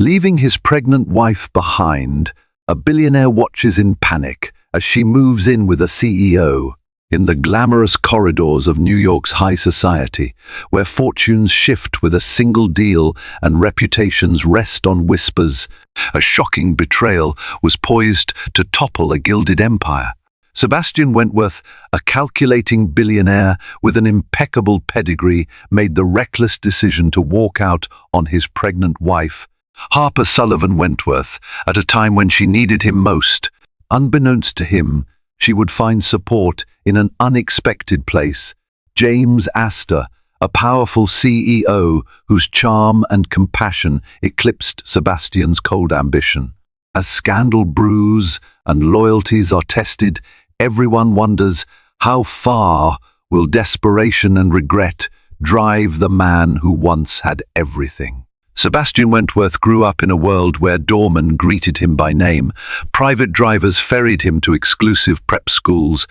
Leaving his pregnant wife behind, a billionaire watches in panic as she moves in with a CEO in the glamorous corridors of New York's high society, where fortunes shift with a single deal and reputations rest on whispers. A shocking betrayal was poised to topple a gilded empire. Sebastian Wentworth, a calculating billionaire with an impeccable pedigree, made the reckless decision to walk out on his pregnant wife, Harper Sullivan Wentworth, at a time when she needed him most. Unbeknownst to him, she would find support in an unexpected place. James Astor, a powerful CEO whose charm and compassion eclipsed Sebastian's cold ambition. As scandal brews and loyalties are tested, everyone wonders, how far will desperation and regret drive the man who once had everything? Sebastian Wentworth grew up in a world where doormen greeted him by name, private drivers ferried him to exclusive prep schools,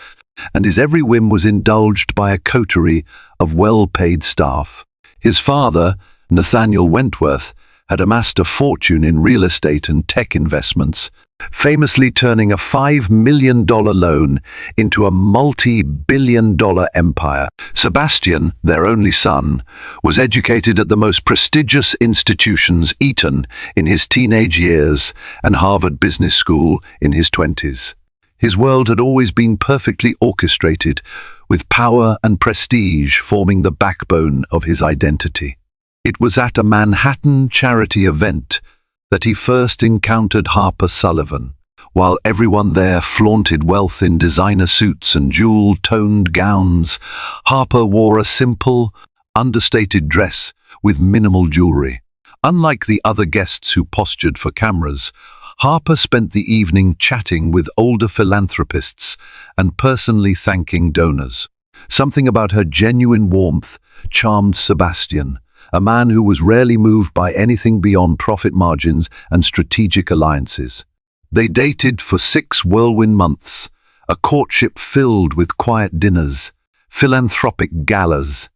and his every whim was indulged by a coterie of well-paid staff. His father, Nathaniel Wentworth, had amassed a fortune in real estate and tech investments, famously turning a $5 million loan into a multi-billion-dollar empire. Sebastian, their only son, was educated at the most prestigious institutions, Eton in his teenage years and Harvard Business School in his 20s. His world had always been perfectly orchestrated, with power and prestige forming the backbone of his identity. It was at a Manhattan charity event that he first encountered Harper Sullivan. While everyone there flaunted wealth in designer suits and jewel-toned gowns, Harper wore a simple, understated dress with minimal jewelry. Unlike the other guests who postured for cameras, Harper spent the evening chatting with older philanthropists and personally thanking donors. Something about her genuine warmth charmed Sebastian, a man who was rarely moved by anything beyond profit margins and strategic alliances. They dated for 6 whirlwind months, a courtship filled with quiet dinners, philanthropic galas,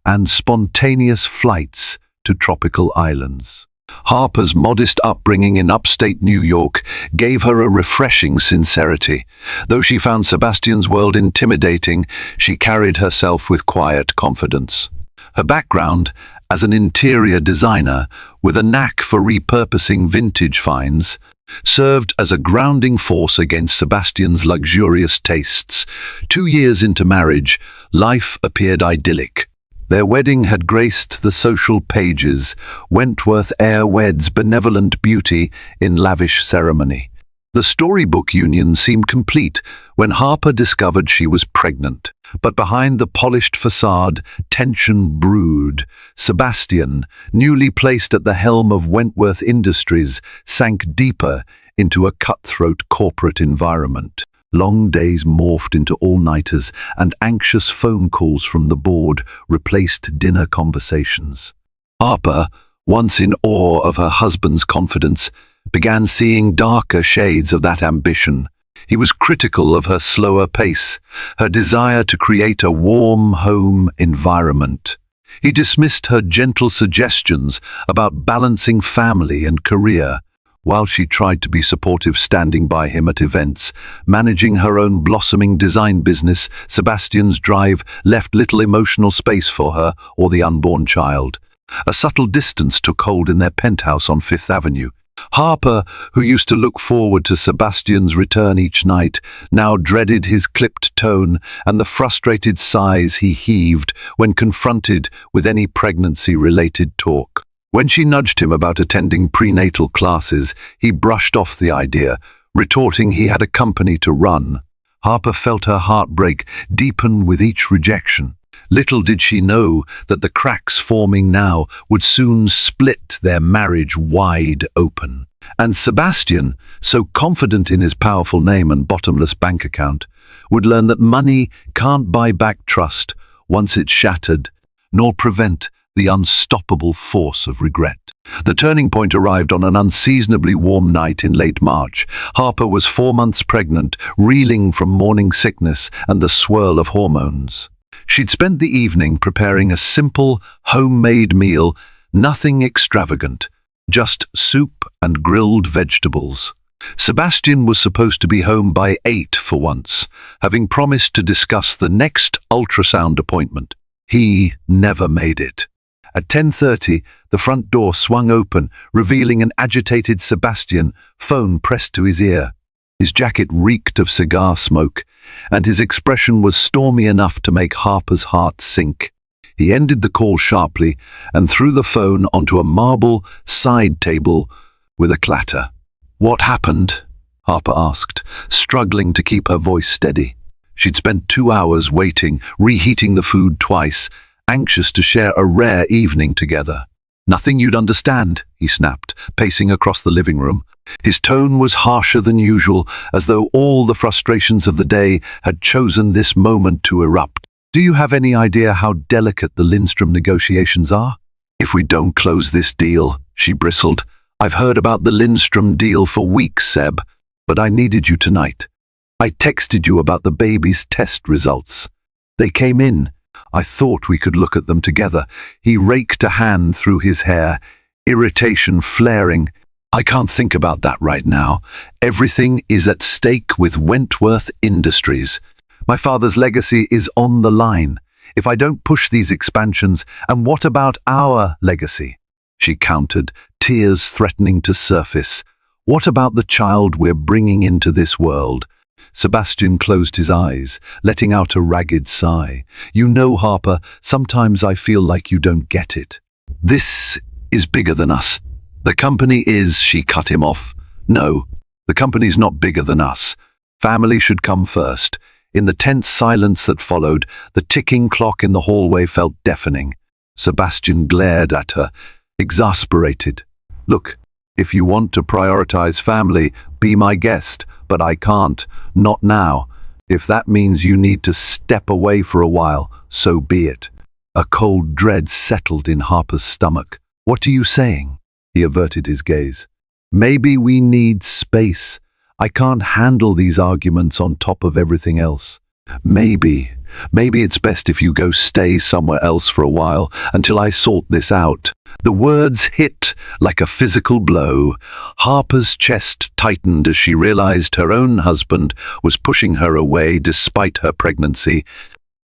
and spontaneous flights to tropical islands. Harper's modest upbringing in upstate New York gave her a refreshing sincerity. Though she found Sebastian's world intimidating, she carried herself with quiet confidence. Her background as an interior designer with a knack for repurposing vintage finds served as a grounding force against Sebastian's luxurious tastes. 2 years into marriage, life appeared idyllic. Their wedding had graced the social pages, Wentworth heir weds benevolent beauty in lavish ceremony. The storybook union seemed complete when Harper discovered she was pregnant. But behind the polished facade, tension brewed. Sebastian, newly placed at the helm of Wentworth Industries, sank deeper into a cutthroat corporate environment. Long days morphed into all-nighters, and anxious phone calls from the board replaced dinner conversations. Harper, once in awe of her husband's confidence, began seeing darker shades of that ambition. He was critical of her slower pace, her desire to create a warm home environment. He dismissed her gentle suggestions about balancing family and career, while she tried to be supportive, standing by him at events. Managing her own blossoming design business, Sebastian's drive left little emotional space for her or the unborn child. A subtle distance took hold in their penthouse on Fifth Avenue. Harper, who used to look forward to Sebastian's return each night, now dreaded his clipped tone and the frustrated sighs he heaved when confronted with any pregnancy-related talk. When she nudged him about attending prenatal classes, he brushed off the idea, retorting he had a company to run. Harper felt her heartbreak deepen with each rejection. Little did she know that the cracks forming now would soon split their marriage wide open. And Sebastian, so confident in his powerful name and bottomless bank account, would learn that money can't buy back trust once it's shattered, nor prevent the unstoppable force of regret. The turning point arrived on an unseasonably warm night in late March. Harper was 4 months pregnant, reeling from morning sickness and the swirl of hormones. She'd spent the evening preparing a simple, homemade meal, nothing extravagant, just soup and grilled vegetables. Sebastian was supposed to be home by 8 for once, having promised to discuss the next ultrasound appointment. He never made it. At 10:30, the front door swung open, revealing an agitated Sebastian, phone pressed to his ear. His jacket reeked of cigar smoke, and his expression was stormy enough to make Harper's heart sink. He ended the call sharply and threw the phone onto a marble side table with a clatter. "What happened?" Harper asked, struggling to keep her voice steady. She'd spent 2 hours waiting, reheating the food twice, anxious to share a rare evening together. "Nothing you'd understand," he snapped, pacing across the living room. His tone was harsher than usual, as though all the frustrations of the day had chosen this moment to erupt. "Do you have any idea how delicate the Lindstrom negotiations are?" "If we don't close this deal," she bristled. "I've heard about the Lindstrom deal for weeks, Seb, but I needed you tonight. I texted you about the baby's test results. They came in. I thought we could look at them together." He raked a hand through his hair, irritation flaring. "I can't think about that right now. Everything is at stake with Wentworth Industries. My father's legacy is on the line. If I don't push these expansions, and what about our legacy?" She countered, tears threatening to surface. "What about the child we're bringing into this world?" Sebastian closed his eyes, letting out a ragged sigh. "You know, Harper, sometimes I feel like you don't get it. This is bigger than us. The company is," she cut him off. "No, the company's not bigger than us. Family should come first." In the tense silence that followed, the ticking clock in the hallway felt deafening. Sebastian glared at her, exasperated. "Look, if you want to prioritize family, be my guest, but I can't, not now. If that means you need to step away for a while, so be it." A cold dread settled in Harper's stomach. "What are you saying?" He averted his gaze. "Maybe we need space. I can't handle these arguments on top of everything else. Maybe it's best if you go stay somewhere else for a while until I sort this out." The words hit like a physical blow. Harper's chest tightened as she realized her own husband was pushing her away despite her pregnancy.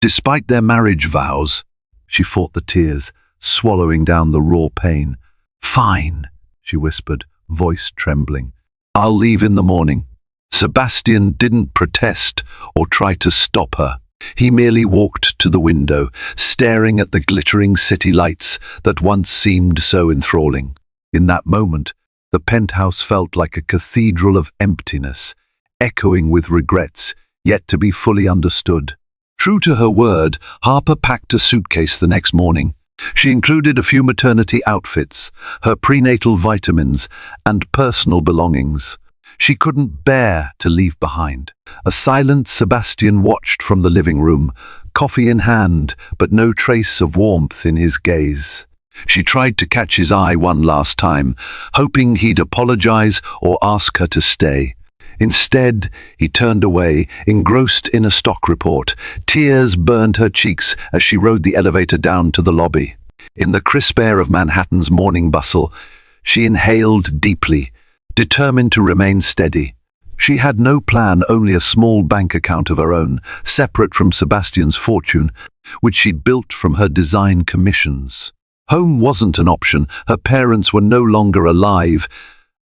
Despite their marriage vows, she fought the tears, swallowing down the raw pain. "Fine," she whispered, voice trembling. "I'll leave in the morning." Sebastian didn't protest or try to stop her. He merely walked to the window, staring at the glittering city lights that once seemed so enthralling. In that moment, the penthouse felt like a cathedral of emptiness, echoing with regrets, yet to be fully understood. True to her word, Harper packed a suitcase the next morning. She included a few maternity outfits, her prenatal vitamins, and personal belongings. She couldn't bear to leave behind. A silent Sebastian watched from the living room, coffee in hand, but no trace of warmth in his gaze. She tried to catch his eye one last time, hoping he'd apologize or ask her to stay. Instead, he turned away, engrossed in a stock report. Tears burned her cheeks as she rode the elevator down to the lobby. In the crisp air of Manhattan's morning bustle, she inhaled deeply, determined to remain steady. She had no plan, only a small bank account of her own, separate from Sebastian's fortune, which she'd built from her design commissions. Home wasn't an option. Her parents were no longer alive,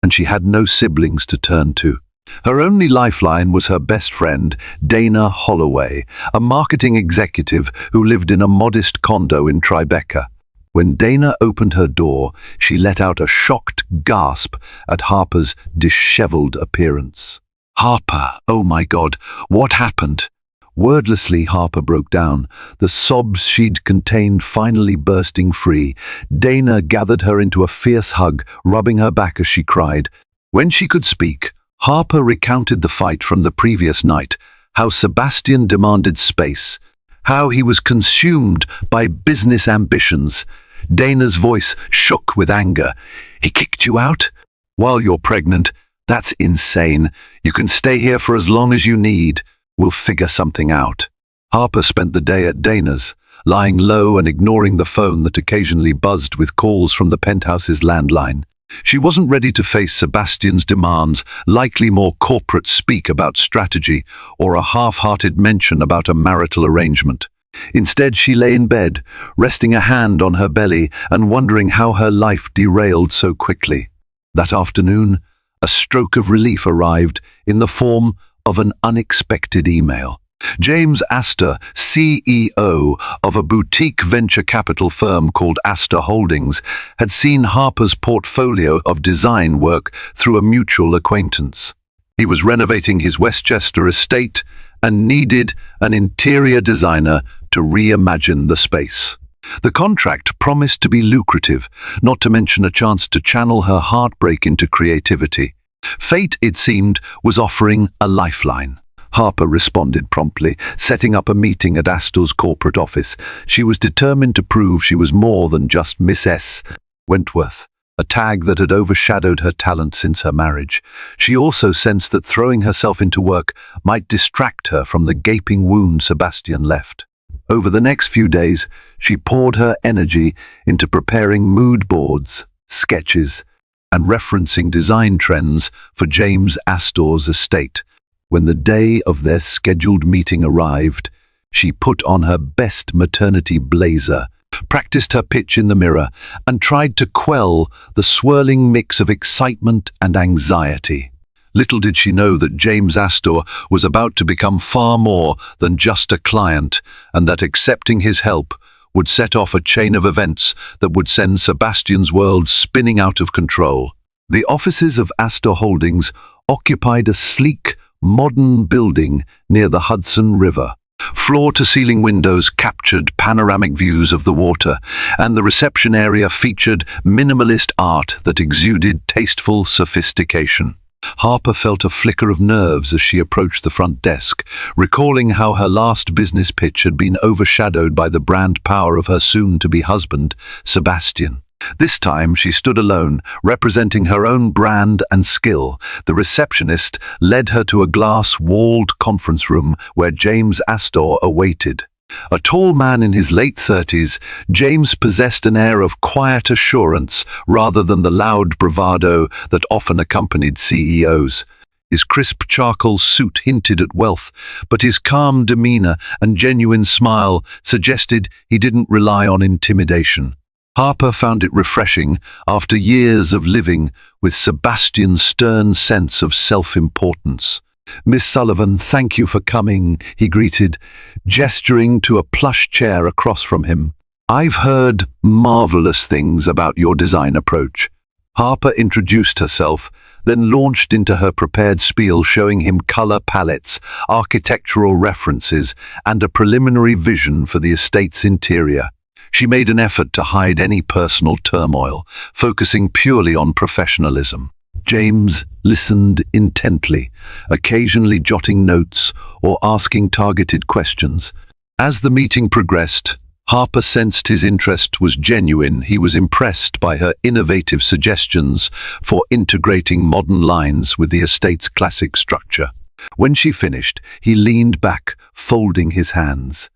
and she had no siblings to turn to. Her only lifeline was her best friend, Dana Holloway, a marketing executive who lived in a modest condo in Tribeca. When Dana opened her door, she let out a shocked gasp at Harper's disheveled appearance. "Harper, oh my God, what happened?" Wordlessly, Harper broke down, the sobs she'd contained finally bursting free. Dana gathered her into a fierce hug, rubbing her back as she cried. When she could speak, Harper recounted the fight from the previous night, how Sebastian demanded space, how he was consumed by business ambitions. Dana's voice shook with anger. "He kicked you out? While you're pregnant? That's insane. You can stay here for as long as you need. We'll figure something out." Harper spent the day at Dana's, lying low and ignoring the phone that occasionally buzzed with calls from the penthouse's landline. She wasn't ready to face Sebastian's demands, likely more corporate speak about strategy or a half-hearted mention about a marital arrangement. Instead, she lay in bed, resting a hand on her belly and wondering how her life derailed so quickly. That afternoon, a stroke of relief arrived in the form of an unexpected email. James Astor, CEO of a boutique venture capital firm called Astor Holdings, had seen Harper's portfolio of design work through a mutual acquaintance. He was renovating his Westchester estate and needed an interior designer to reimagine the space. The contract promised to be lucrative, not to mention a chance to channel her heartbreak into creativity. Fate, it seemed, was offering a lifeline. Harper responded promptly, setting up a meeting at Astor's corporate office. She was determined to prove she was more than just Miss S. Wentworth, a tag that had overshadowed her talent since her marriage. She also sensed that throwing herself into work might distract her from the gaping wound Sebastian left. Over the next few days, she poured her energy into preparing mood boards, sketches, and referencing design trends for James Astor's estate. When the day of their scheduled meeting arrived, she put on her best maternity blazer, practiced her pitch in the mirror, and tried to quell the swirling mix of excitement and anxiety. Little did she know that James Astor was about to become far more than just a client, and that accepting his help would set off a chain of events that would send Sebastian's world spinning out of control. The offices of Astor Holdings occupied a sleek, modern building near the Hudson River. Floor-to-ceiling windows captured panoramic views of the water, and the reception area featured minimalist art that exuded tasteful sophistication. Harper felt a flicker of nerves as she approached the front desk, recalling how her last business pitch had been overshadowed by the brand power of her soon-to-be husband, Sebastian. This time she stood alone, representing her own brand and skill. The receptionist led her to a glass-walled conference room where James Astor awaited. A tall man in his late 30s, James possessed an air of quiet assurance rather than the loud bravado that often accompanied CEOs. His crisp charcoal suit hinted at wealth, but his calm demeanor and genuine smile suggested he didn't rely on intimidation. Harper found it refreshing after years of living with Sebastian's stern sense of self-importance. "Miss Sullivan, thank you for coming," he greeted, gesturing to a plush chair across from him. "I've heard marvelous things about your design approach." Harper introduced herself, then launched into her prepared spiel showing him color palettes, architectural references, and a preliminary vision for the estate's interior. She made an effort to hide any personal turmoil, focusing purely on professionalism. James listened intently, occasionally jotting notes or asking targeted questions. As the meeting progressed, Harper sensed his interest was genuine. He was impressed by her innovative suggestions for integrating modern lines with the estate's classic structure. When she finished, he leaned back, folding his hands.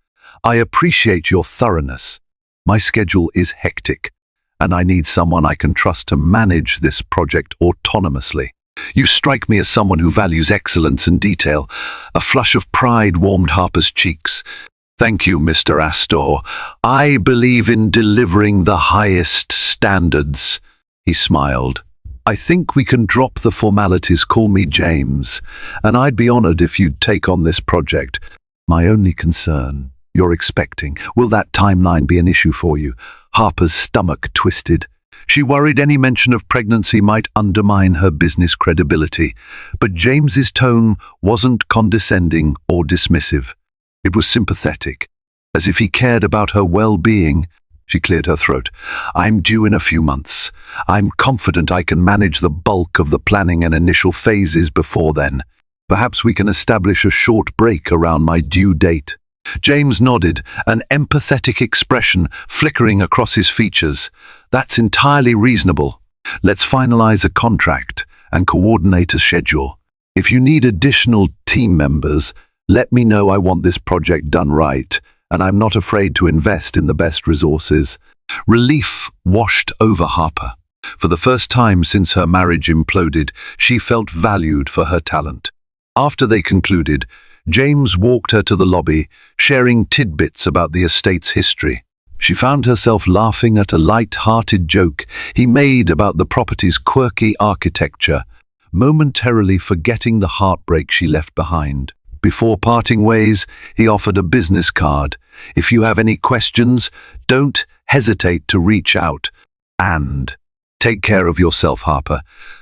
"I appreciate your thoroughness. My schedule is hectic, and I need someone I can trust to manage this project autonomously. You strike me as someone who values excellence and detail." A flush of pride warmed Harper's cheeks. "Thank you, Mr. Astor. I believe in delivering the highest standards." He smiled. "I think we can drop the formalities. Call me James, and I'd be honored if you'd take on this project. My only concern, you're expecting. Will that timeline be an issue for you?" Harper's stomach twisted. She worried any mention of pregnancy might undermine her business credibility, but James's tone wasn't condescending or dismissive. It was sympathetic, as if he cared about her well-being. She cleared her throat. "I'm due in a few months. I'm confident I can manage the bulk of the planning and initial phases before then. Perhaps we can establish a short break around my due date." James nodded, an empathetic expression flickering across his features. "That's entirely reasonable. Let's finalize a contract and coordinate a schedule. If you need additional team members, let me know. I want this project done right, and I'm not afraid to invest in the best resources." Relief washed over Harper. For the first time since her marriage imploded, she felt valued for her talent. After they concluded, James walked her to the lobby, sharing tidbits about the estate's history. She found herself laughing at a light-hearted joke he made about the property's quirky architecture, momentarily forgetting the heartbreak she left behind. Before parting ways, he offered a business card. If you have any questions, don't hesitate to reach out. And take care of yourself, Harper.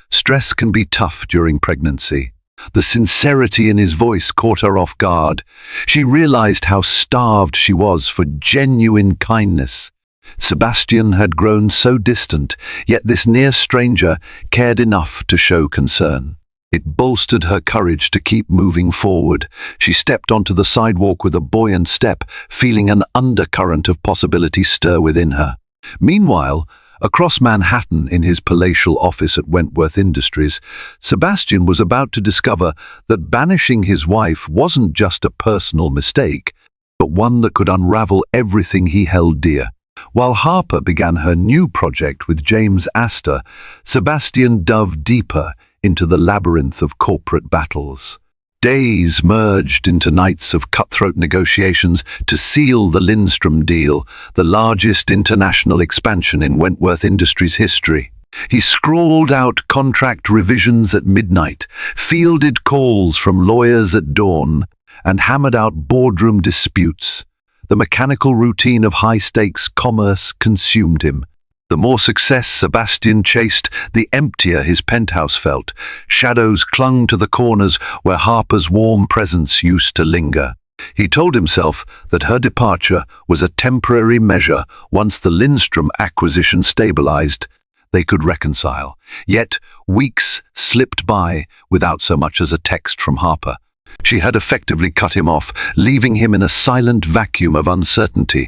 Stress can be tough during pregnancy. The sincerity in his voice caught her off guard. She realized how starved she was for genuine kindness. Sebastian had grown so distant, yet this near stranger cared enough to show concern. It bolstered her courage to keep moving forward. She stepped onto the sidewalk with a buoyant step, feeling an undercurrent of possibility stir within her. Meanwhile, across Manhattan in his palatial office at Wentworth Industries, Sebastian was about to discover that banishing his wife wasn't just a personal mistake, but one that could unravel everything he held dear. While Harper began her new project with James Astor, Sebastian dove deeper into the labyrinth of corporate battles. Days merged into nights of cutthroat negotiations to seal the Lindstrom deal, the largest international expansion in Wentworth Industries history. He scrawled out contract revisions at midnight, fielded calls from lawyers at dawn, and hammered out boardroom disputes. The mechanical routine of high-stakes commerce consumed him. The more success Sebastian chased, the emptier his penthouse felt. Shadows clung to the corners where Harper's warm presence used to linger. He told himself that her departure was a temporary measure. Once the Lindstrom acquisition stabilized, they could reconcile. Yet weeks slipped by without so much as a text from Harper. She had effectively cut him off, leaving him in a silent vacuum of uncertainty.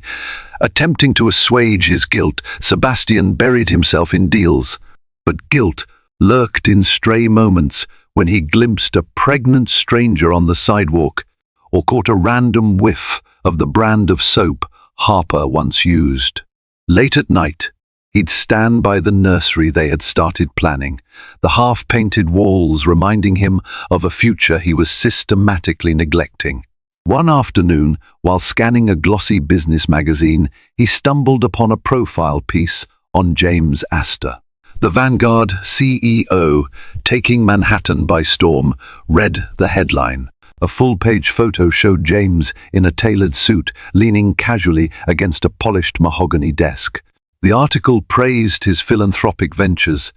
Attempting to assuage his guilt, Sebastian buried himself in deals. But guilt lurked in stray moments when he glimpsed a pregnant stranger on the sidewalk or caught a random whiff of the brand of soap Harper once used. Late at night, he'd stand by the nursery they had started planning, the half-painted walls reminding him of a future he was systematically neglecting. One afternoon, while scanning a glossy business magazine, he stumbled upon a profile piece on James Astor. The Vanguard CEO, taking Manhattan by storm, read the headline. A full-page photo showed James in a tailored suit, leaning casually against a polished mahogany desk. The article praised his philanthropic ventures,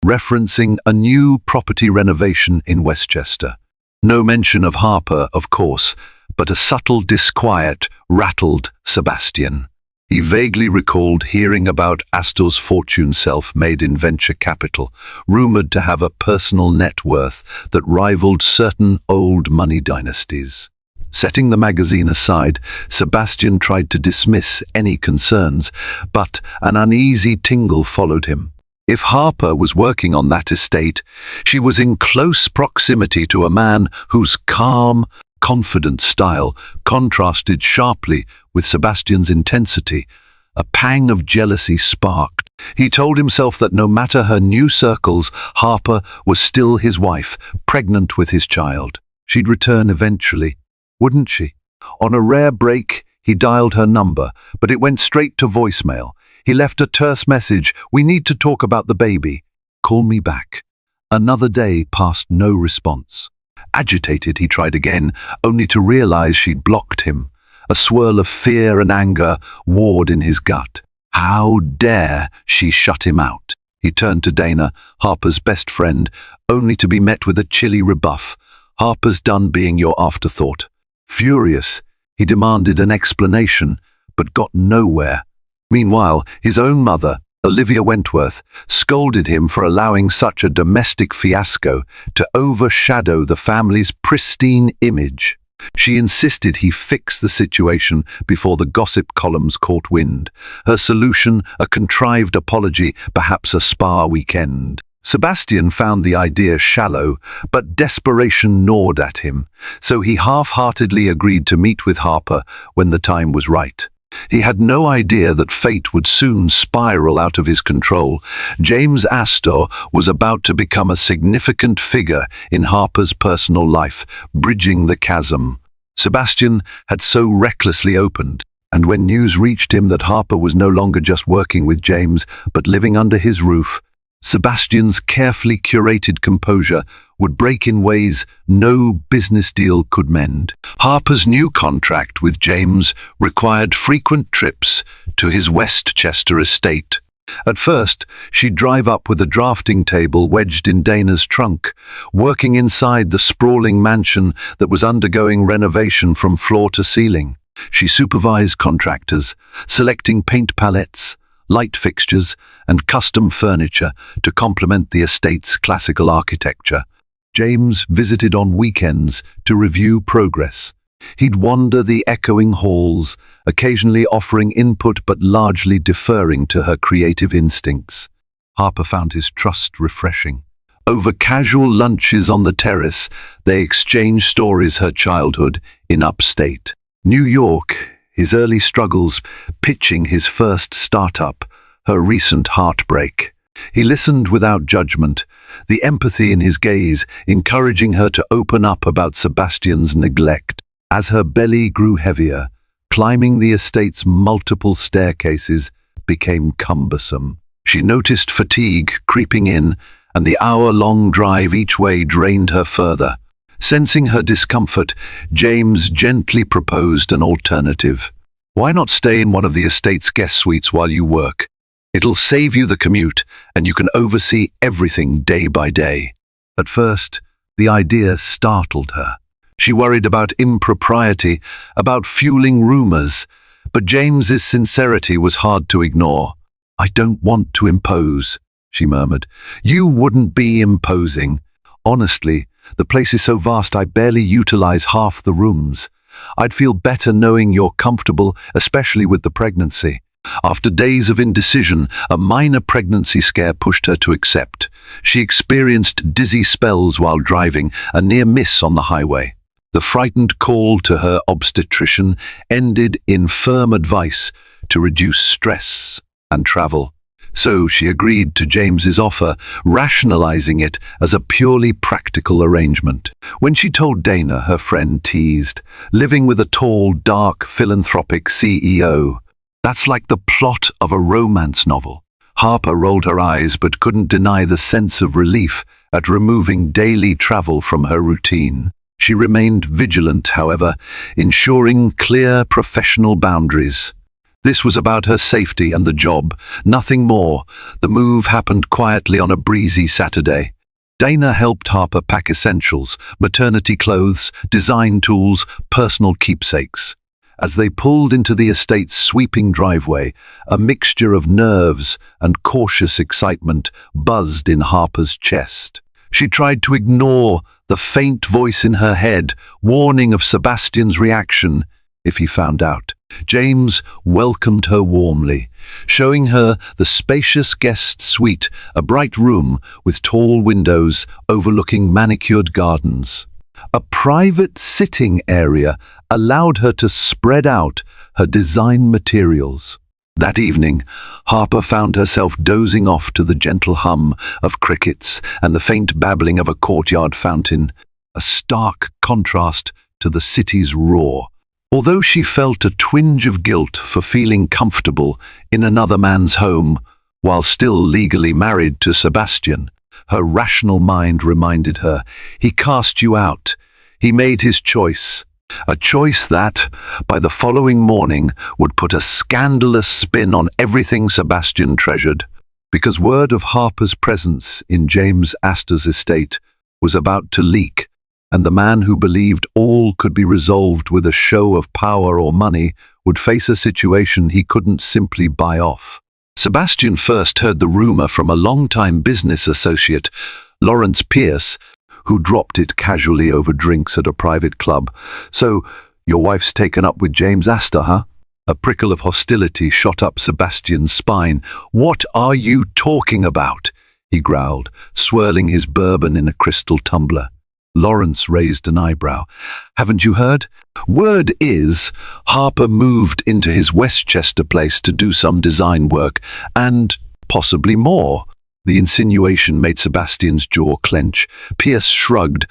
referencing a new property renovation in Westchester. No mention of Harper, of course, but a subtle disquiet rattled Sebastian. He vaguely recalled hearing about Astor's fortune self-made in venture capital, rumored to have a personal net worth that rivaled certain old money dynasties. Setting the magazine aside, Sebastian tried to dismiss any concerns, but an uneasy tingle followed him. If Harper was working on that estate, she was in close proximity to a man whose calm, confident style contrasted sharply with Sebastian's intensity. A pang of jealousy sparked. He told himself that no matter her new circles, Harper was still his wife, pregnant with his child. She'd return eventually, wouldn't she? On a rare break, he dialed her number, but it went straight to voicemail. He left a terse message, "We need to talk about the baby. Call me back." Another day passed, no response. Agitated, he tried again, only to realize she'd blocked him. A swirl of fear and anger warred in his gut. How dare she shut him out? He turned to Dana, Harper's best friend, only to be met with a chilly rebuff. "Harper's done being your afterthought." Furious, he demanded an explanation, but got nowhere. Meanwhile, his own mother, Olivia Wentworth, scolded him for allowing such a domestic fiasco to overshadow the family's pristine image. She insisted he fix the situation before the gossip columns caught wind. Her solution, a contrived apology, perhaps a spa weekend. Sebastian found the idea shallow, but desperation gnawed at him, so he half-heartedly agreed to meet with Harper when the time was right. He had no idea that fate would soon spiral out of his control. James Astor was about to become a significant figure in Harper's personal life, bridging the chasm Sebastian had so recklessly opened. And when news reached him that Harper was no longer just working with James, but living under his roof, Sebastian's carefully curated composure would break in ways no business deal could mend. Harper's new contract with James required frequent trips to his Westchester estate. At first, she'd drive up with a drafting table wedged in Dana's trunk, working inside the sprawling mansion that was undergoing renovation from floor to ceiling. She supervised contractors, selecting paint palettes, light fixtures, and custom furniture to complement the estate's classical architecture. James visited on weekends to review progress. He'd wander the echoing halls, occasionally offering input but largely deferring to her creative instincts. Harper found his trust refreshing. Over casual lunches on the terrace, they exchanged stories her childhood in upstate New York, his early struggles, pitching his first startup, her recent heartbreak. He listened without judgment, the empathy in his gaze encouraging her to open up about Sebastian's neglect. As her belly grew heavier, climbing the estate's multiple staircases became cumbersome. She noticed fatigue creeping in, and the hour-long drive each way drained her further. Sensing her discomfort, James gently proposed an alternative. Why not stay in one of the estate's guest suites while you work? It'll save you the commute, and you can oversee everything day by day. At first, the idea startled her. She worried about impropriety, about fueling rumors, but James's sincerity was hard to ignore. "I don't want to impose," she murmured. "You wouldn't be imposing. Honestly, the place is so vast I barely utilize half the rooms. I'd feel better knowing you're comfortable, especially with the pregnancy." After days of indecision, a minor pregnancy scare pushed her to accept. She experienced dizzy spells while driving, a near miss on the highway. The frightened call to her obstetrician ended in firm advice to reduce stress and travel. So she agreed to James's offer, rationalizing it as a purely practical arrangement. When she told Dana, her friend teased, "Living with a tall, dark, philanthropic CEO. That's like the plot of a romance novel." Harper rolled her eyes but couldn't deny the sense of relief at removing daily travel from her routine. She remained vigilant, however, ensuring clear professional boundaries. This was about her safety and the job, nothing more. The move happened quietly on a breezy Saturday. Dana helped Harper pack essentials, maternity clothes, design tools, personal keepsakes. As they pulled into the estate's sweeping driveway, a mixture of nerves and cautious excitement buzzed in Harper's chest. She tried to ignore the faint voice in her head, warning of Sebastian's reaction if he found out. James welcomed her warmly, showing her the spacious guest suite, a bright room with tall windows overlooking manicured gardens. A private sitting area allowed her to spread out her design materials. That evening, Harper found herself dozing off to the gentle hum of crickets and the faint babbling of a courtyard fountain, a stark contrast to the city's roar. Although she felt a twinge of guilt for feeling comfortable in another man's home while still legally married to Sebastian, her rational mind reminded her, he cast you out. He made his choice. A choice that, by the following morning, would put a scandalous spin on everything Sebastian treasured. Because word of Harper's presence in James Astor's estate was about to leak, and the man who believed all could be resolved with a show of power or money would face a situation he couldn't simply buy off. Sebastian first heard the rumor from a longtime business associate, Lawrence Pierce, who dropped it casually over drinks at a private club. "So, your wife's taken up with James Astor, huh?" A prickle of hostility shot up Sebastian's spine. "What are you talking about?" he growled, swirling his bourbon in a crystal tumbler. Lawrence raised an eyebrow. Haven't you heard? Word is, Harper moved into his Westchester place to do some design work, and possibly more. The insinuation made Sebastian's jaw clench. Pierce shrugged.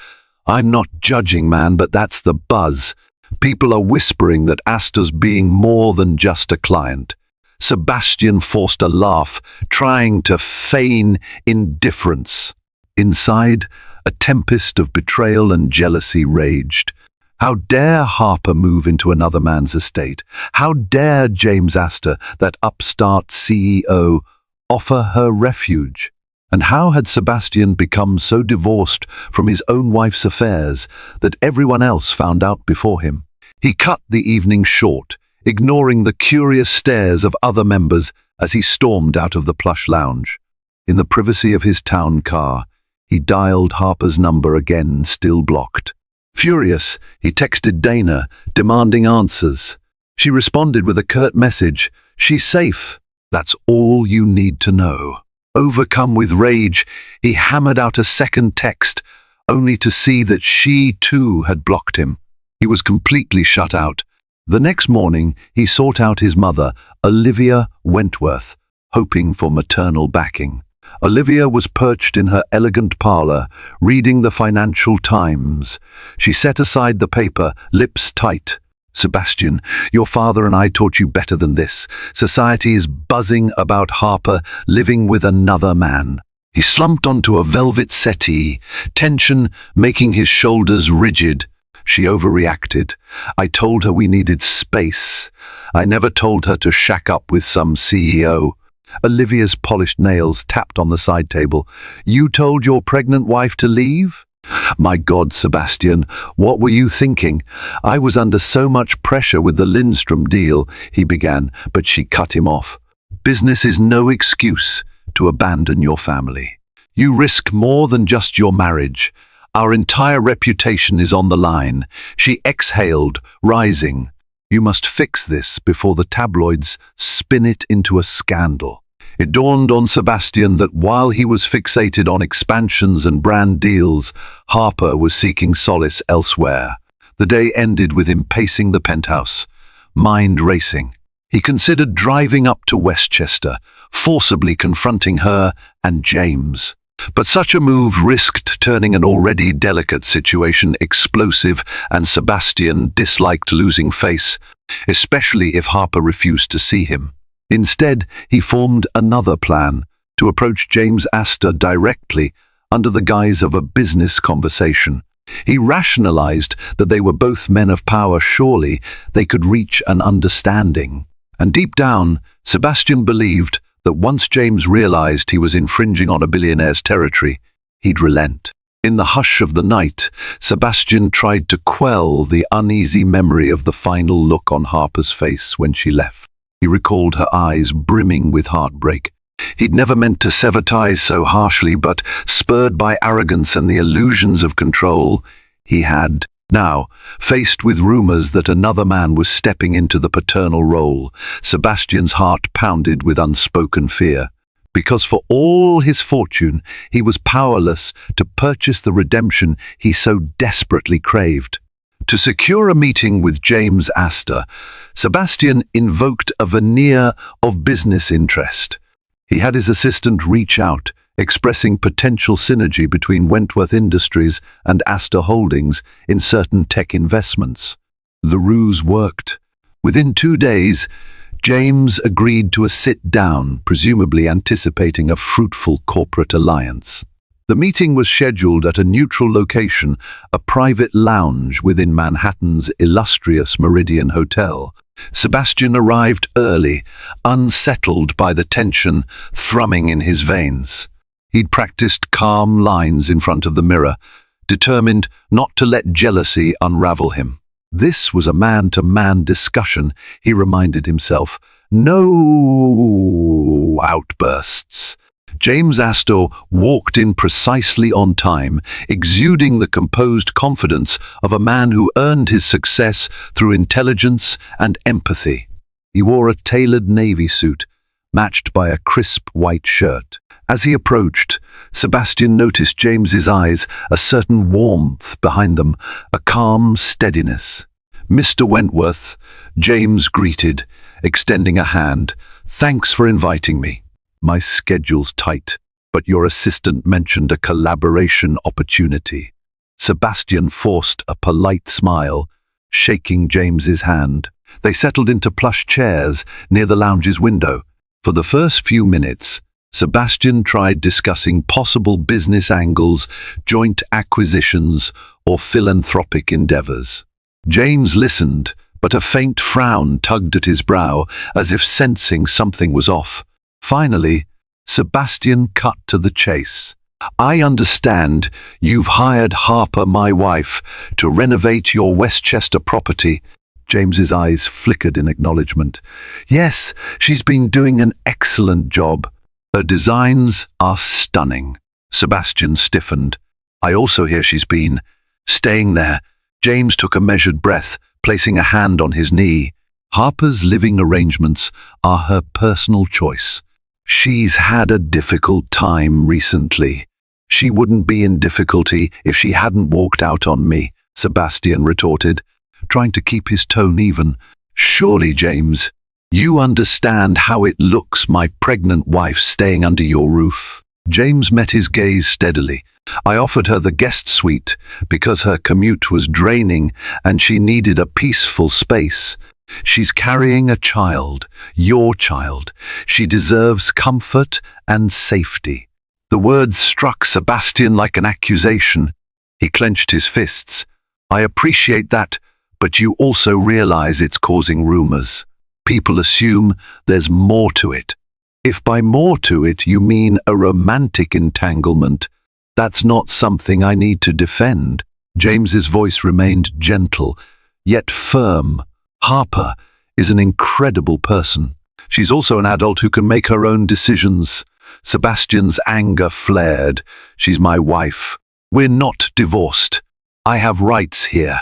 I'm not judging, man, but that's the buzz. People are whispering that Astor's being more than just a client. Sebastian forced a laugh, trying to feign indifference. Inside, a tempest of betrayal and jealousy raged. How dare Harper move into another man's estate? How dare James Astor, that upstart CEO, offer her refuge? And how had Sebastian become so divorced from his own wife's affairs that everyone else found out before him? He cut the evening short, ignoring the curious stares of other members as he stormed out of the plush lounge. In the privacy of his town car, he dialed Harper's number again, still blocked. Furious, he texted Dana, demanding answers. She responded with a curt message. She's safe. That's all you need to know. Overcome with rage, he hammered out a second text, only to see that she too had blocked him. He was completely shut out. The next morning, he sought out his mother, Olivia Wentworth, hoping for maternal backing. Olivia was perched in her elegant parlor, reading the Financial Times. She set aside the paper, lips tight. Sebastian, your father and I taught you better than this. Society is buzzing about Harper living with another man. He slumped onto a velvet settee, tension making his shoulders rigid. She overreacted. I told her we needed space. I never told her to shack up with some CEO. Olivia's polished nails tapped on the side table. You told your pregnant wife to leave? My God, Sebastian, what were you thinking? I was under so much pressure with the Lindstrom deal, he began, but she cut him off. Business is no excuse to abandon your family. You risk more than just your marriage. Our entire reputation is on the line. She exhaled, rising. You must fix this before the tabloids spin it into a scandal. It dawned on Sebastian that while he was fixated on expansions and brand deals, Harper was seeking solace elsewhere. The day ended with him pacing the penthouse, mind racing. He considered driving up to Westchester, forcibly confronting her and James. But such a move risked turning an already delicate situation explosive, and Sebastian disliked losing face, especially if Harper refused to see him. Instead, he formed another plan, to approach James Astor directly under the guise of a business conversation. He rationalized that they were both men of power. Surely they could reach an understanding. And deep down, Sebastian believed that once James realized he was infringing on a billionaire's territory, he'd relent. In the hush of the night, Sebastian tried to quell the uneasy memory of the final look on Harper's face when she left. He recalled her eyes brimming with heartbreak. He'd never meant to sever ties so harshly, but spurred by arrogance and the illusions of control, he had. Now, faced with rumors that another man was stepping into the paternal role, Sebastian's heart pounded with unspoken fear. Because for all his fortune, he was powerless to purchase the redemption he so desperately craved. To secure a meeting with James Astor, Sebastian invoked a veneer of business interest. He had his assistant reach out, expressing potential synergy between Wentworth Industries and Astor Holdings in certain tech investments. The ruse worked. Within 2 days, James agreed to a sit-down, presumably anticipating a fruitful corporate alliance. The meeting was scheduled at a neutral location, a private lounge within Manhattan's illustrious Meridian Hotel. Sebastian arrived early, unsettled by the tension thrumming in his veins. He'd practiced calm lines in front of the mirror, determined not to let jealousy unravel him. This was a man-to-man discussion, he reminded himself. No outbursts. James Astor walked in precisely on time, exuding the composed confidence of a man who earned his success through intelligence and empathy. He wore a tailored navy suit, matched by a crisp white shirt. As he approached, Sebastian noticed James's eyes, a certain warmth behind them, a calm steadiness. "Mr. Wentworth," James greeted, extending a hand. "Thanks for inviting me. My schedule's tight, but your assistant mentioned a collaboration opportunity." Sebastian forced a polite smile, shaking James's hand. They settled into plush chairs near the lounge's window. For the first few minutes, Sebastian tried discussing possible business angles, joint acquisitions, or philanthropic endeavors. James listened, but a faint frown tugged at his brow, as if sensing something was off. Finally, Sebastian cut to the chase. "I understand you've hired Harper, my wife, to renovate your Westchester property." James's eyes flickered in acknowledgement. "Yes, she's been doing an excellent job. Her designs are stunning." Sebastian stiffened. "I also hear she's been staying there." James took a measured breath, placing a hand on his knee. "Harper's living arrangements are her personal choice. She's had a difficult time recently. She wouldn't be in difficulty if she hadn't walked out on me," Sebastian retorted, trying to keep his tone even. "Surely, James, you understand how it looks, my pregnant wife staying under your roof." James met his gaze steadily. "I offered her the guest suite because her commute was draining and she needed a peaceful space. She's carrying a child, your child. She deserves comfort and safety." The words struck Sebastian like an accusation. He clenched his fists. "I appreciate that, but you also realize it's causing rumors. People assume there's more to it. If by more to it you mean a romantic entanglement, that's not something I need to defend." James's voice remained gentle, yet firm. "Harper is an incredible person. She's also an adult who can make her own decisions." Sebastian's anger flared. "She's my wife. We're not divorced. I have rights here."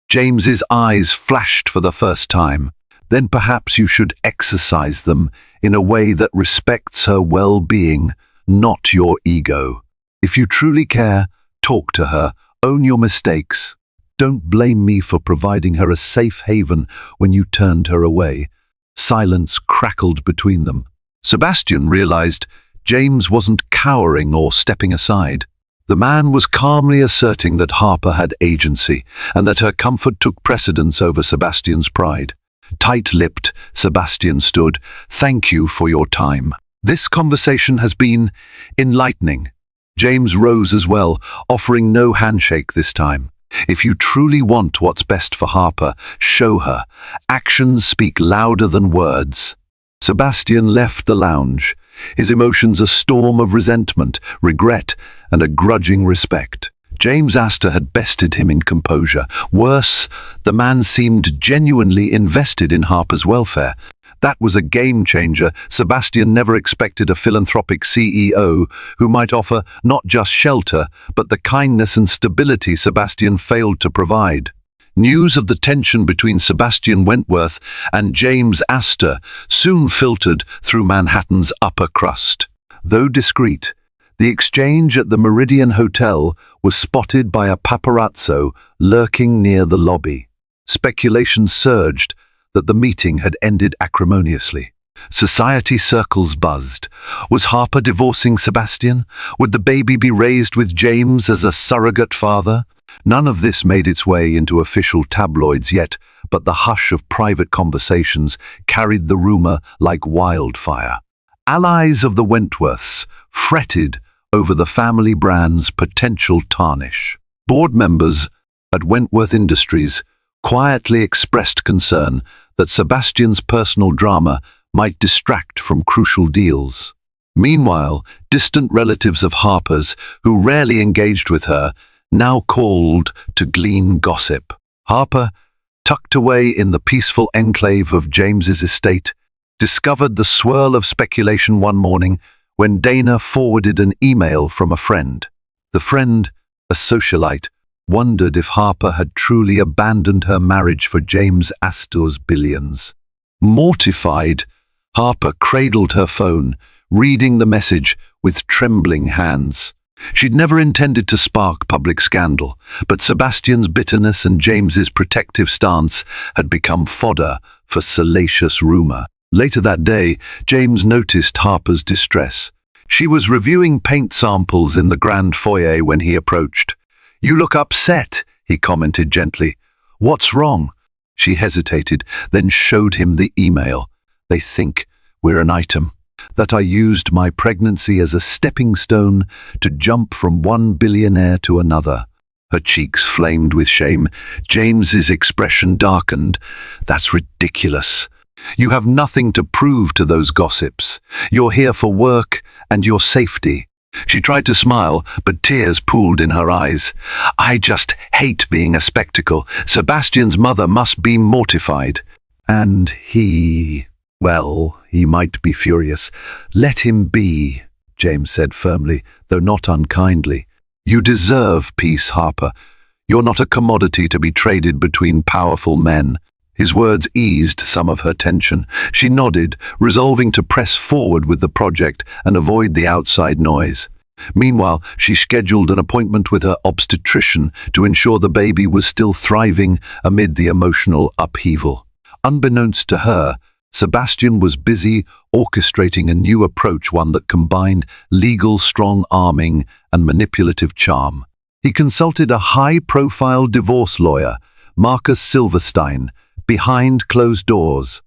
James's eyes flashed for the first time. "Then perhaps you should exercise them in a way that respects her well-being, not your ego. If you truly care, talk to her, own your mistakes. Don't blame me for providing her a safe haven when you turned her away." Silence crackled between them. Sebastian realized James wasn't cowering or stepping aside. The man was calmly asserting that Harper had agency and that her comfort took precedence over Sebastian's pride. Tight-lipped, Sebastian stood. "Thank you for your time. This conversation has been enlightening." James rose as well, offering no handshake this time. "If you truly want what's best for Harper, show her. Actions speak louder than words." Sebastian left the lounge, his emotions a storm of resentment, regret, and a grudging respect. James Astor had bested him in composure. Worse, the man seemed genuinely invested in Harper's welfare. That was a game-changer. Sebastian never expected a philanthropic CEO who might offer not just shelter, but the kindness and stability Sebastian failed to provide. News of the tension between Sebastian Wentworth and James Astor soon filtered through Manhattan's upper crust. Though discreet, the exchange at the Meridian Hotel was spotted by a paparazzo lurking near the lobby. Speculation surged that the meeting had ended acrimoniously. Society circles buzzed. Was Harper divorcing Sebastian? Would the baby be raised with James as a surrogate father? None of this made its way into official tabloids yet, but the hush of private conversations carried the rumor like wildfire. Allies of the Wentworths fretted over the family brand's potential tarnish. Board members at Wentworth Industries quietly expressed concern that Sebastian's personal drama might distract from crucial deals. Meanwhile, distant relatives of Harper's, who rarely engaged with her, now called to glean gossip. Harper, tucked away in the peaceful enclave of James's estate, discovered the swirl of speculation one morning when Dana forwarded an email from a friend. The friend, a socialite, wondered if Harper had truly abandoned her marriage for James Astor's billions. Mortified, Harper cradled her phone, reading the message with trembling hands. She'd never intended to spark public scandal, but Sebastian's bitterness and James's protective stance had become fodder for salacious rumor. Later that day, James noticed Harper's distress. She was reviewing paint samples in the grand foyer when he approached. "You look upset," he commented gently. "What's wrong?" She hesitated, then showed him the email. "They think we're an item. That I used my pregnancy as a stepping stone to jump from one billionaire to another." Her cheeks flamed with shame. James's expression darkened. "That's ridiculous. You have nothing to prove to those gossips. You're here for work and your safety." She tried to smile, but tears pooled in her eyes. "I just hate being a spectacle. Sebastian's mother must be mortified. And well, he might be furious. Let him be," James said firmly, though not unkindly. "You deserve peace, Harper. You're not a commodity to be traded between powerful men." His words eased some of her tension. She nodded, resolving to press forward with the project and avoid the outside noise. Meanwhile, she scheduled an appointment with her obstetrician to ensure the baby was still thriving amid the emotional upheaval. Unbeknownst to her, Sebastian was busy orchestrating a new approach, one that combined legal strong-arming and manipulative charm. He consulted a high-profile divorce lawyer, Marcus Silverstein, behind closed doors.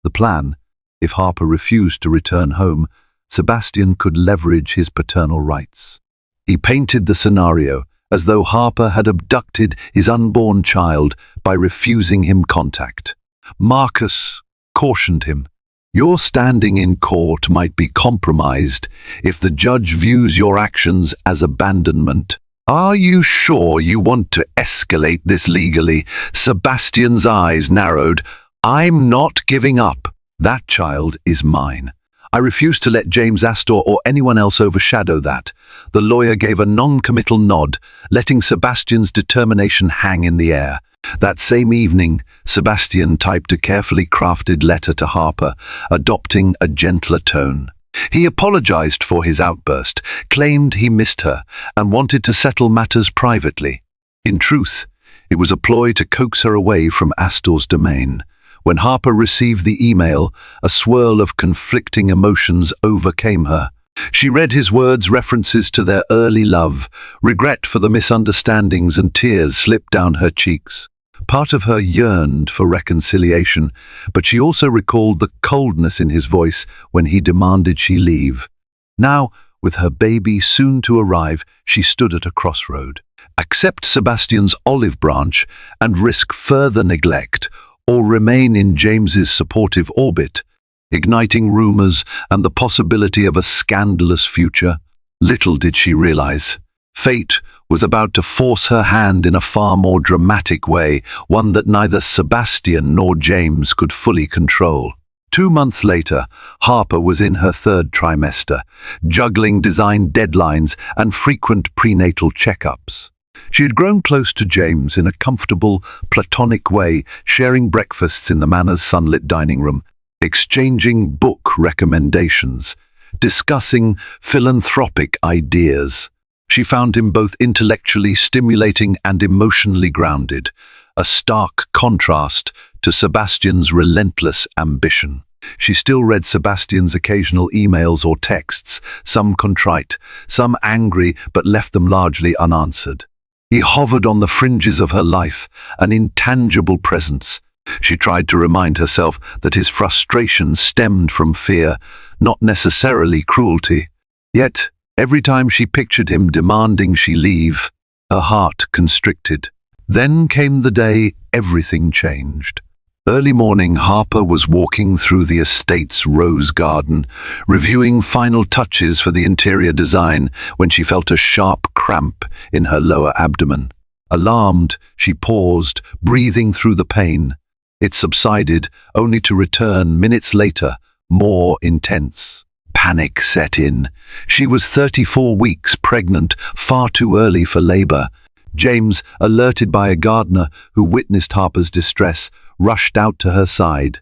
The plan: if Harper refused to return home, Sebastian could leverage his paternal rights. He painted the scenario as though Harper had abducted his unborn child by refusing him contact. Marcus cautioned him, "Your standing in court might be compromised if the judge views your actions as abandonment. Are you sure you want to escalate this legally?" Sebastian's eyes narrowed. "I'm not giving up. That child is mine. I refuse to let James Astor or anyone else overshadow that." The lawyer gave a non-committal nod, letting Sebastian's determination hang in the air. That same evening, Sebastian typed a carefully crafted letter to Harper, adopting a gentler tone. He apologized for his outburst, claimed he missed her, and wanted to settle matters privately. In truth, it was a ploy to coax her away from Astor's domain. When Harper received the email, a swirl of conflicting emotions overcame her. She read his words, references to their early love, regret for the misunderstandings, and tears slipped down her cheeks. Part of her yearned for reconciliation, but she also recalled the coldness in his voice when he demanded she leave. Now, with her baby soon to arrive, she stood at a crossroad. Accept Sebastian's olive branch and risk further neglect, or remain in James's supportive orbit, igniting rumors and the possibility of a scandalous future. Little did she realize, fate was about to force her hand in a far more dramatic way, one that neither Sebastian nor James could fully control. 2 months later, Harper was in her 3rd trimester, juggling design deadlines and frequent prenatal checkups. She had grown close to James in a comfortable, platonic way, sharing breakfasts in the Manor's sunlit dining room, exchanging book recommendations, discussing philanthropic ideas. She found him both intellectually stimulating and emotionally grounded, a stark contrast to Sebastian's relentless ambition. She still read Sebastian's occasional emails or texts, some contrite, some angry, but left them largely unanswered. He hovered on the fringes of her life, an intangible presence. She tried to remind herself that his frustration stemmed from fear, not necessarily cruelty. Yet, every time she pictured him demanding she leave, her heart constricted. Then came the day everything changed. Early morning, Harper was walking through the estate's rose garden, reviewing final touches for the interior design, when she felt a sharp cramp in her lower abdomen. Alarmed, she paused, breathing through the pain. It subsided, only to return minutes later, more intense. Panic set in. She was 34 weeks pregnant, far too early for labor. James, alerted by a gardener who witnessed Harper's distress, rushed out to her side.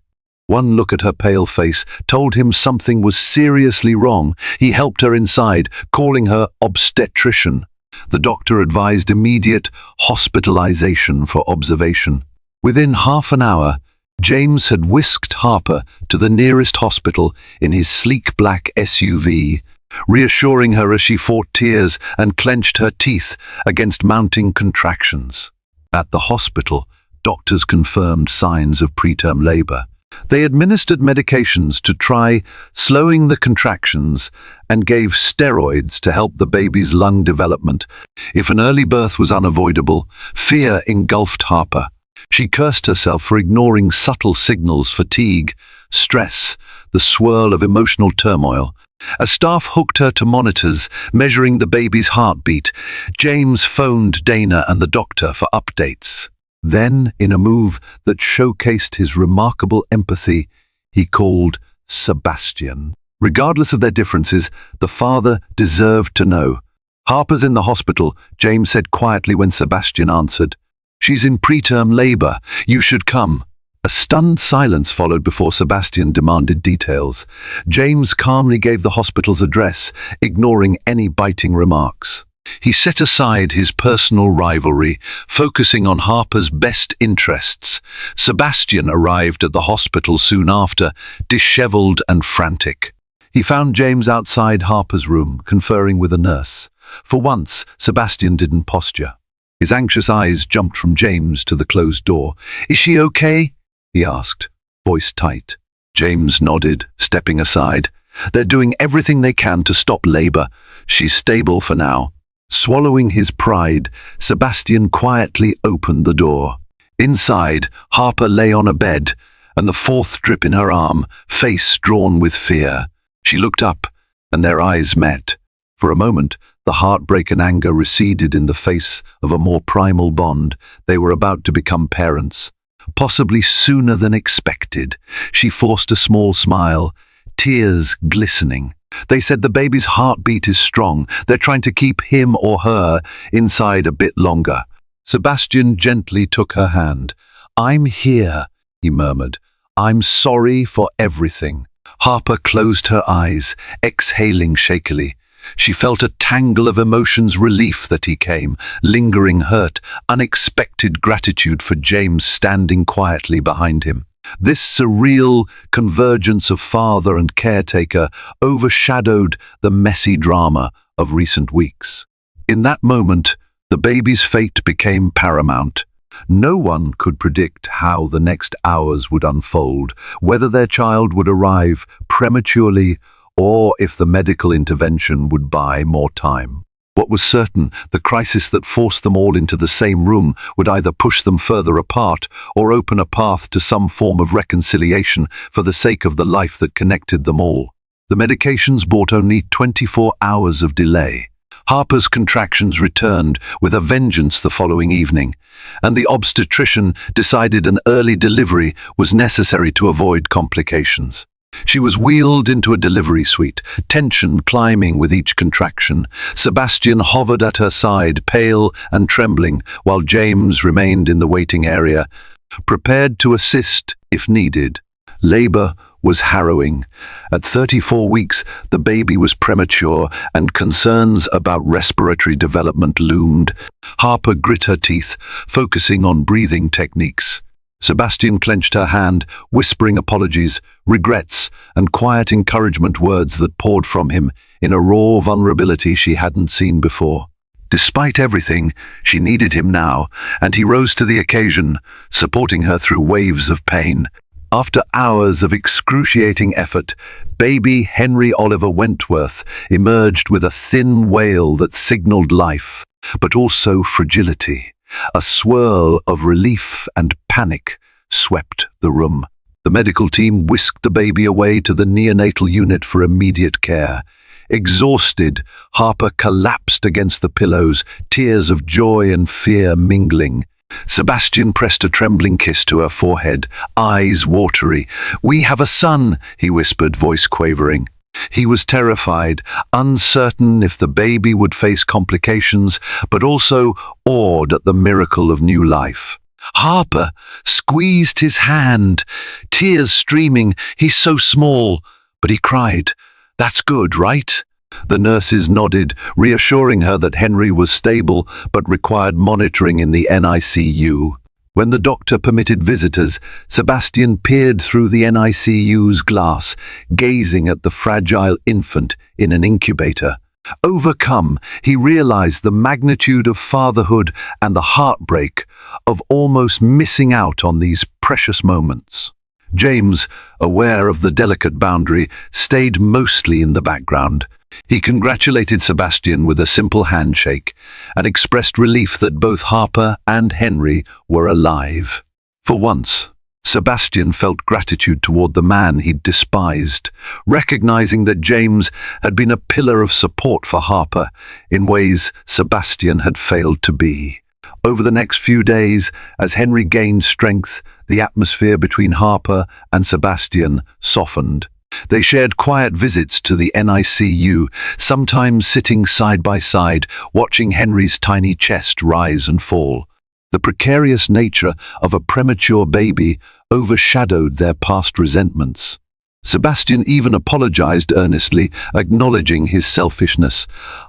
One look at her pale face told him something was seriously wrong. He helped her inside, calling her obstetrician. The doctor advised immediate hospitalization for observation. Within half an hour, James had whisked Harper to the nearest hospital in his sleek black SUV, reassuring her as she fought tears and clenched her teeth against mounting contractions. At the hospital, doctors confirmed signs of preterm labor. They administered medications to try slowing the contractions and gave steroids to help the baby's lung development. If an early birth was unavoidable, fear engulfed Harper. She cursed herself for ignoring subtle signals: fatigue, stress, the swirl of emotional turmoil. As staff hooked her to monitors, measuring the baby's heartbeat, James phoned Dana and the doctor for updates. Then, in a move that showcased his remarkable empathy, he called Sebastian. Regardless of their differences, the father deserved to know. "Harper's in the hospital," James said quietly when Sebastian answered. "She's in preterm labor. You should come." A stunned silence followed before Sebastian demanded details. James calmly gave the hospital's address, ignoring any biting remarks. He set aside his personal rivalry, focusing on Harper's best interests. Sebastian arrived at the hospital soon after, disheveled and frantic. He found James outside Harper's room, conferring with a nurse. For once, Sebastian didn't posture. His anxious eyes jumped from James to the closed door. "Is she okay?" he asked, voice tight. James nodded, stepping aside. "They're doing everything they can to stop labor. She's stable for now." Swallowing his pride, Sebastian quietly opened the door. Inside, Harper lay on a bed, and the fourth drip in her arm, face drawn with fear. She looked up, and their eyes met. For a moment, the heartbreak and anger receded in the face of a more primal bond. They were about to become parents. Possibly sooner than expected. She forced a small smile, tears glistening. "They said the baby's heartbeat is strong. They're trying to keep him or her inside a bit longer." Sebastian gently took her hand. "I'm here," he murmured. "I'm sorry for everything." Harper closed her eyes, exhaling shakily. She felt a tangle of emotions: relief that he came, lingering hurt, unexpected gratitude for James standing quietly behind him. This surreal convergence of father and caretaker overshadowed the messy drama of recent weeks. In that moment, the baby's fate became paramount. No one could predict how the next hours would unfold, whether their child would arrive prematurely or if the medical intervention would buy more time. What was certain, the crisis that forced them all into the same room would either push them further apart or open a path to some form of reconciliation for the sake of the life that connected them all. The medications brought only 24 hours of delay. Harper's contractions returned with a vengeance the following evening, and the obstetrician decided an early delivery was necessary to avoid complications. She was wheeled into a delivery suite, tension climbing with each contraction. Sebastian hovered at her side, pale and trembling, while James remained in the waiting area, prepared to assist if needed. Labor was harrowing. At 34 weeks, the baby was premature, and concerns about respiratory development loomed. Harper grit her teeth, focusing on breathing techniques. Sebastian clenched her hand, whispering apologies, regrets, and quiet encouragement words that poured from him in a raw vulnerability she hadn't seen before. Despite everything, she needed him now, and he rose to the occasion, supporting her through waves of pain. After hours of excruciating effort, baby Henry Oliver Wentworth emerged with a thin wail that signaled life, but also fragility. A swirl of relief and panic swept the room. The medical team whisked the baby away to the neonatal unit for immediate care. Exhausted, Harper collapsed against the pillows, tears of joy and fear mingling. Sebastian pressed a trembling kiss to her forehead, eyes watery. "We have a son," he whispered, voice quavering. He was terrified, uncertain if the baby would face complications, but also awed at the miracle of new life. Harper squeezed his hand, tears streaming. "He's so small." But he cried, "That's good, right?" The nurses nodded, reassuring her that Henry was stable but required monitoring in the NICU. When the doctor permitted visitors, Sebastian peered through the NICU's glass, gazing at the fragile infant in an incubator. Overcome, he realized the magnitude of fatherhood and the heartbreak of almost missing out on these precious moments. James, aware of the delicate boundary, stayed mostly in the background. He congratulated Sebastian with a simple handshake and expressed relief that both Harper and Henry were alive. For once, Sebastian felt gratitude toward the man he'd despised, recognizing that James had been a pillar of support for Harper in ways Sebastian had failed to be. Over the next few days, as Henry gained strength, the atmosphere between Harper and Sebastian softened. They shared quiet visits to the NICU, sometimes sitting side by side, watching Henry's tiny chest rise and fall. The precarious nature of a premature baby overshadowed their past resentments. Sebastian even apologized earnestly, acknowledging his selfishness.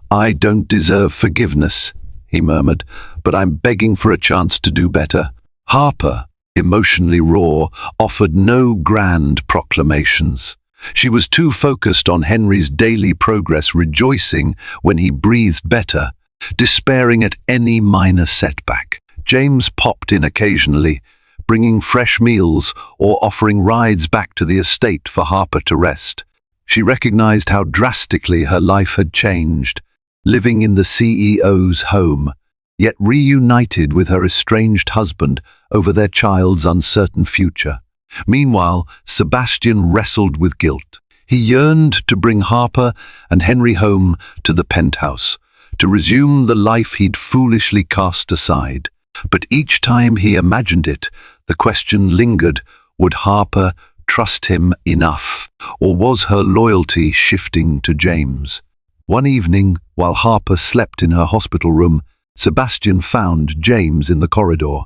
"I don't deserve forgiveness," he murmured, "but I'm begging for a chance to do better." Harper, emotionally raw, offered no grand proclamations. She was too focused on Henry's daily progress, rejoicing when he breathed better, despairing at any minor setback. James popped in occasionally, bringing fresh meals or offering rides back to the estate for Harper to rest. She recognized how drastically her life had changed, living in the CEO's home, yet reunited with her estranged husband over their child's uncertain future. Meanwhile, Sebastian wrestled with guilt. He yearned to bring Harper and Henry home to the penthouse, to resume the life he'd foolishly cast aside. But each time he imagined it, the question lingered, would Harper trust him enough, or was her loyalty shifting to James? One evening, while Harper slept in her hospital room, Sebastian found James in the corridor.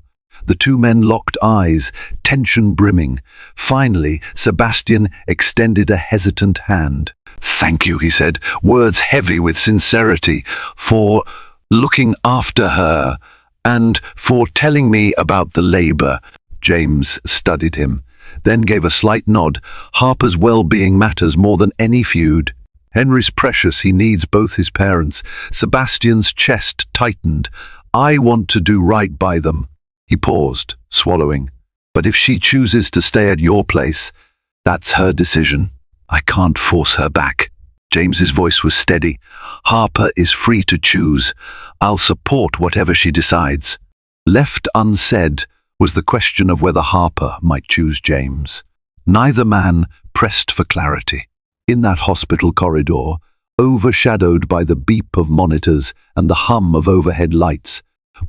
The two men locked eyes, tension brimming. Finally, Sebastian extended a hesitant hand. "Thank you," he said, words heavy with sincerity, "for looking after her and for telling me about the labor." James studied him, then gave a slight nod. "Harper's well-being matters more than any feud. Henry's precious, he needs both his parents." Sebastian's chest tightened. "I want to do right by them." He paused, swallowing. "But if she chooses to stay at your place, that's her decision. I can't force her back." James's voice was steady. "Harper is free to choose. I'll support whatever she decides." Left unsaid was the question of whether Harper might choose James. Neither man pressed for clarity. In that hospital corridor, overshadowed by the beep of monitors and the hum of overhead lights,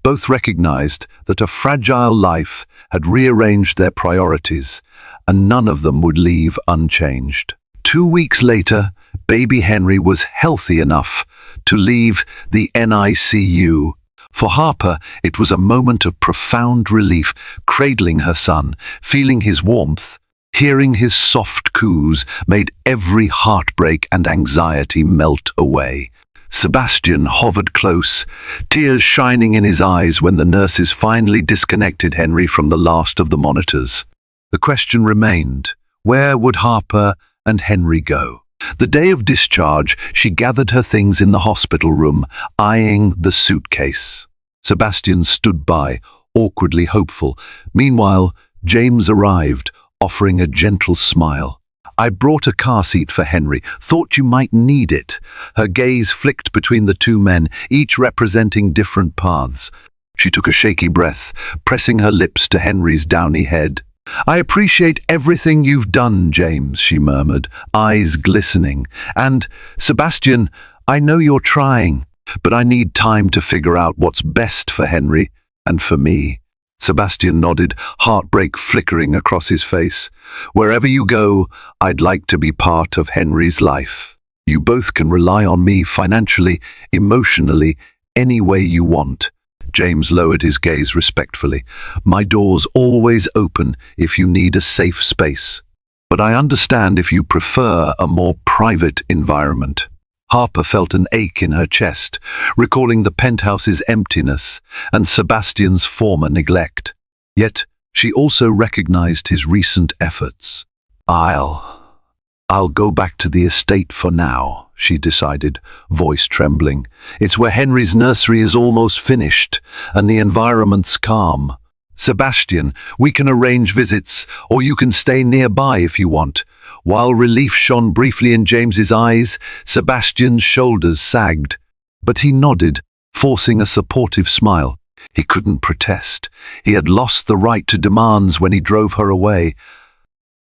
both recognized that a fragile life had rearranged their priorities, and none of them would leave unchanged. 2 weeks later, baby Henry was healthy enough to leave the NICU. For Harper, it was a moment of profound relief, cradling her son, feeling his warmth. Hearing his soft coos made every heartbreak and anxiety melt away. Sebastian hovered close, tears shining in his eyes when the nurses finally disconnected Henry from the last of the monitors. The question remained, where would Harper and Henry go? The day of discharge, she gathered her things in the hospital room, eyeing the suitcase. Sebastian stood by, awkwardly hopeful. Meanwhile, James arrived, offering a gentle smile. "I brought a car seat for Henry. Thought you might need it." Her gaze flicked between the two men, each representing different paths. She took a shaky breath, pressing her lips to Henry's downy head. "I appreciate everything you've done, James," she murmured, eyes glistening. "And, Sebastian, I know you're trying, but I need time to figure out what's best for Henry and for me." Sebastian nodded, heartbreak flickering across his face. "Wherever you go, I'd like to be part of Henry's life. You both can rely on me financially, emotionally, any way you want." James lowered his gaze respectfully. "My door's always open if you need a safe space. But I understand if you prefer a more private environment." Harper felt an ache in her chest, recalling the penthouse's emptiness and Sebastian's former neglect. Yet she also recognized his recent efforts. I'll go back to the estate for now," she decided, voice trembling. "It's where Henry's nursery is almost finished, and the environment's calm. Sebastian, we can arrange visits, or you can stay nearby if you want." While relief shone briefly in James's eyes, Sebastian's shoulders sagged, but he nodded, forcing a supportive smile. He couldn't protest. He had lost the right to demands when he drove her away.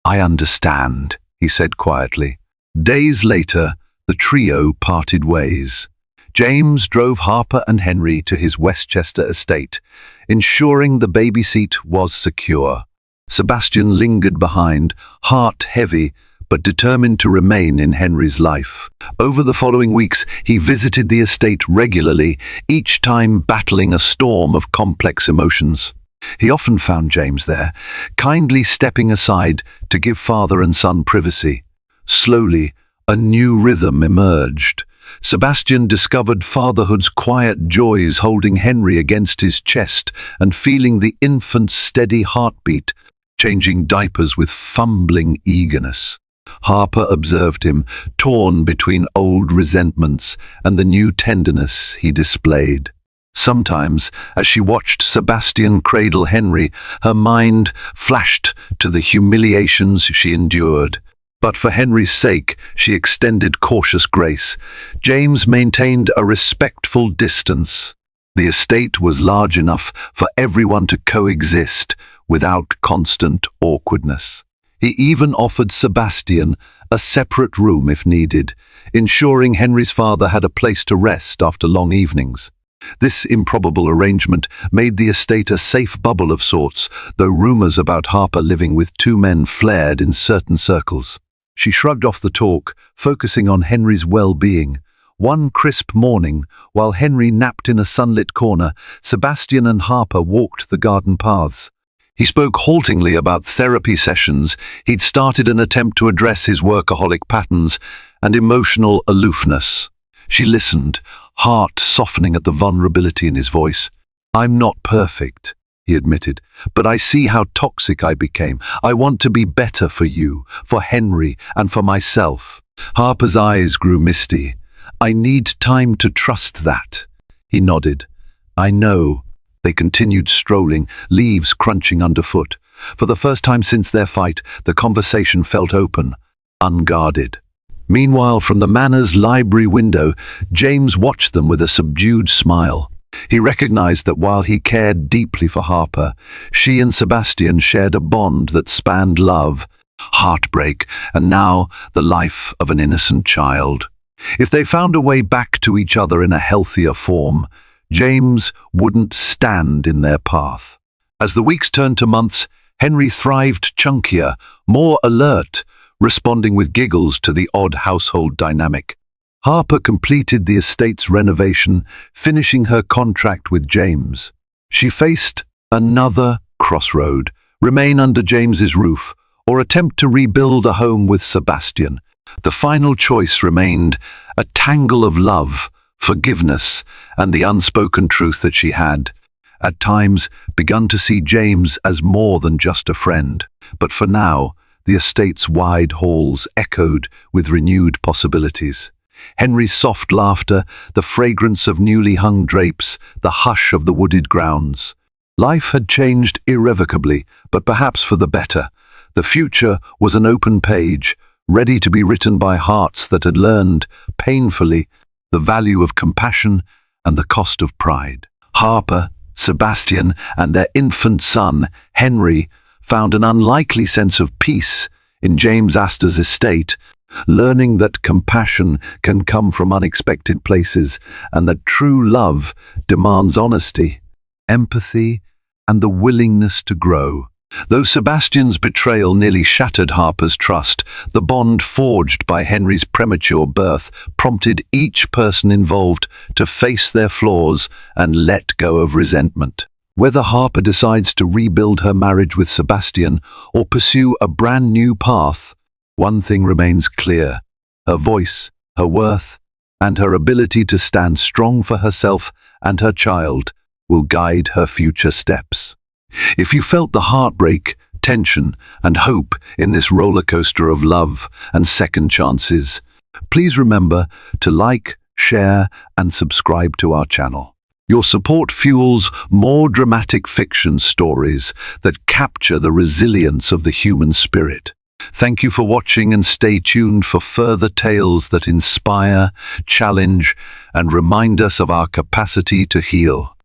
"I understand," he said quietly. Days later, the trio parted ways. James drove Harper and Henry to his Westchester estate, ensuring the baby seat was secure. Sebastian lingered behind, heart heavy, but determined to remain in Henry's life. Over the following weeks, he visited the estate regularly, each time battling a storm of complex emotions. He often found James there, kindly stepping aside to give father and son privacy. Slowly, a new rhythm emerged. Sebastian discovered fatherhood's quiet joys, holding Henry against his chest and feeling the infant's steady heartbeat, changing diapers with fumbling eagerness. Harper observed him, torn between old resentments and the new tenderness he displayed. Sometimes, as she watched Sebastian cradle Henry, her mind flashed to the humiliations she endured. But for Henry's sake, she extended cautious grace. James maintained a respectful distance. The estate was large enough for everyone to coexist without constant awkwardness. He even offered Sebastian a separate room if needed, ensuring Henry's father had a place to rest after long evenings. This improbable arrangement made the estate a safe bubble of sorts, though rumors about Harper living with two men flared in certain circles. She shrugged off the talk, focusing on Henry's well-being. One crisp morning, while Henry napped in a sunlit corner, Sebastian and Harper walked the garden paths. He spoke haltingly about therapy sessions. He'd started an attempt to address his workaholic patterns and emotional aloofness. She listened, heart softening at the vulnerability in his voice. "I'm not perfect," he admitted, "but I see how toxic I became. I want to be better for you, for Henry, and for myself." Harper's eyes grew misty. "I need time to trust that." He nodded. "I know." They continued strolling, leaves crunching underfoot. For the first time since their fight, the conversation felt open, unguarded. Meanwhile, from the manor's library window, James watched them with a subdued smile. He recognized that while he cared deeply for Harper, she and Sebastian shared a bond that spanned love, heartbreak, and now the life of an innocent child. If they found a way back to each other in a healthier form, James wouldn't stand in their path. As the weeks turned to months, Henry thrived chunkier, more alert, responding with giggles to the odd household dynamic. Harper completed the estate's renovation, finishing her contract with James. She faced another crossroad: remain under James's roof, or attempt to rebuild a home with Sebastian. The final choice remained a tangle of love, forgiveness, and the unspoken truth that she had, at times, begun to see James as more than just a friend. But for now, the estate's wide halls echoed with renewed possibilities. Henry's soft laughter, the fragrance of newly hung drapes, the hush of the wooded grounds. Life had changed irrevocably, but perhaps for the better. The future was an open page, ready to be written by hearts that had learned, painfully, the value of compassion and the cost of pride. Harper, Sebastian, and their infant son, Henry, found an unlikely sense of peace in James Astor's estate, learning that compassion can come from unexpected places and that true love demands honesty, empathy, and the willingness to grow. Though Sebastian's betrayal nearly shattered Harper's trust, the bond forged by Henry's premature birth prompted each person involved to face their flaws and let go of resentment. Whether Harper decides to rebuild her marriage with Sebastian or pursue a brand new path, one thing remains clear: her voice, her worth, and her ability to stand strong for herself and her child will guide her future steps. If you felt the heartbreak, tension, and hope in this roller coaster of love and second chances, please remember to like, share, and subscribe to our channel. Your support fuels more dramatic fiction stories that capture the resilience of the human spirit. Thank you for watching, and stay tuned for further tales that inspire, challenge, and remind us of our capacity to heal.